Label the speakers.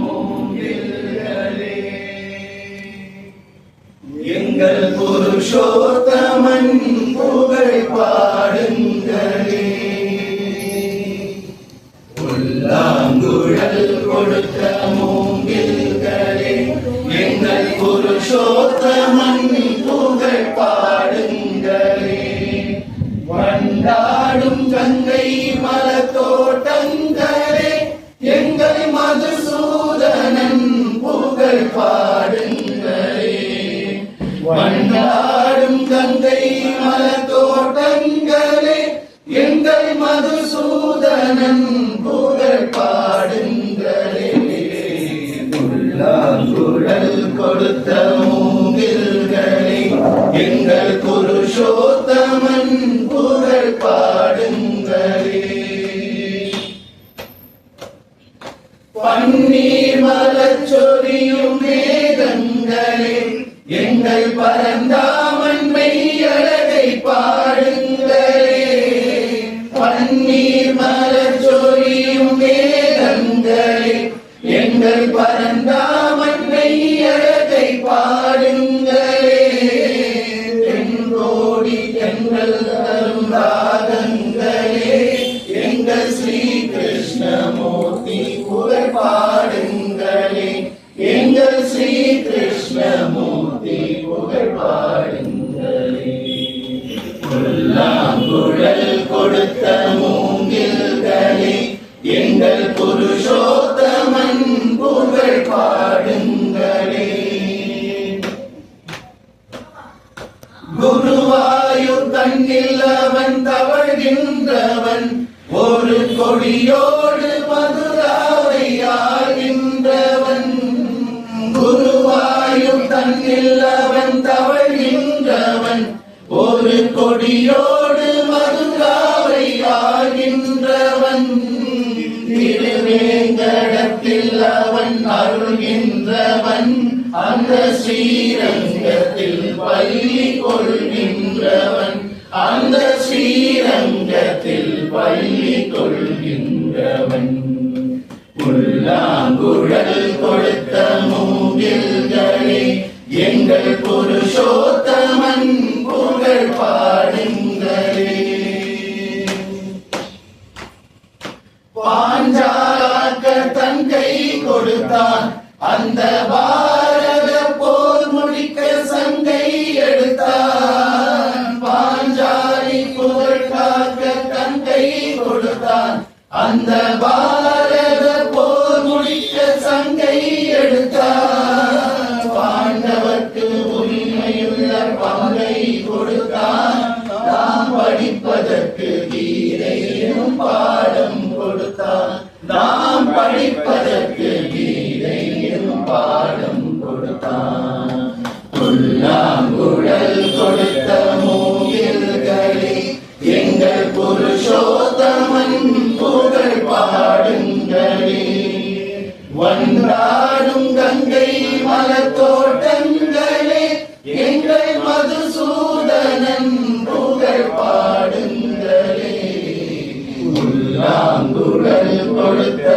Speaker 1: மூங்கில்களே எங்கள் புருஷோத்தமன் புகழ் பாடுங்களே. புல்லாங்குழல் கொடுத்த மூங்கில்களே எங்கள் புருஷோத்தமன் புகழ் பாடுங்களே. வண்டாடும் கங்கை மலத்தோட்டங்களே எங்கள் மதுசூதனன் புகழ் பாடுங்களே. வண்டாடும் கங்கை மலத்தோட்டங்களே எங்கள் மதுசூதனன் புகழ் பாடுங்களே. புல்லாங்குழல் கொடுத்த மூங்கில்களே எங்கள் புருஷோத்தமன் புகழ் பாடுங்களே. பன்னீர் மலர் சொரியும் மேகங்களே எங்கள் பரந்தாமன் மெய்யழகை பாடுங்களே. பன்னீர் மலர் சொரியும் மேகங்களே எங்கள் பரந்தாமன் மெய்யழகை பாடுங்களே. தென்கோடி தென்றல் தரும் ராகங்களே எங்கள் ஸ்ரீ கிருஷ்ணமூர்த்தி புகழ் பாடுங்களே. எங்கள் ஸ்ரீ கிருஷ்ணமூர்த்தி புகழ் பாடுங்களே. புல்லாங்குழல் கொடுத்த மூங்கில்களே எங்கள் புருஷோத்தமன் புகழ் பாடுங்களே. குருவாயூர் தன்னில் அவன் தவழ்கின்றவன் ஒரு கொடியோடு மதுராவை ஆகின்றவன். குருவாயூர் தன்னில் அவன் தவழ்கின்றவன் ஒரு கொடியோடு மதுராவை ஆகின்றவன். திருவேங்கடத்தில் அவன் அருள்கின்றவன் அந்த ஸ்ரீரங்கத்தில் பள்ளி கொள்கின்றவன். அந்த ஸ்ரீரங்கத்தில் பள்ளி கொள்கின்றவன். புல்லாங்குழல் கொடுத்த மூங்கில்களே எங்கள் புருஷோத்தமன் புகழ் பாடுங்களே. பாஞ்சாலாக்க தன் கை கொடுத்தான் அந்த பாரத போர் முடிக்க சங்கை எடுத்தான். பாஞ்சாலி புகழ் காக்க தன் கை கொடுத்தான் அந்த பாரத போர் முடிக்க சங்கை எடுத்தான். பாண்டவர்க்கு உரிமையுள்ள பங்கை கொடுத்தான். நாம் படிப்பதற்கு கீதையிலும் பாடம் கொடுத்தான். நாம் படிப்பதற்கு கீதையிலும் பாடம் கொடுத்தான். புல்லாங்குழல் கொடுத்த மூங்கில்களே எங்கள் புருஷோத்தமன் புகழ் பாடுங்களே. வண்டாடும் கங்கை மலத்தோட்டங்களே எங்கள் மதுசூதனன் புகழ் பாடுங்களே. புல்லாங்குழல் கொடுத்த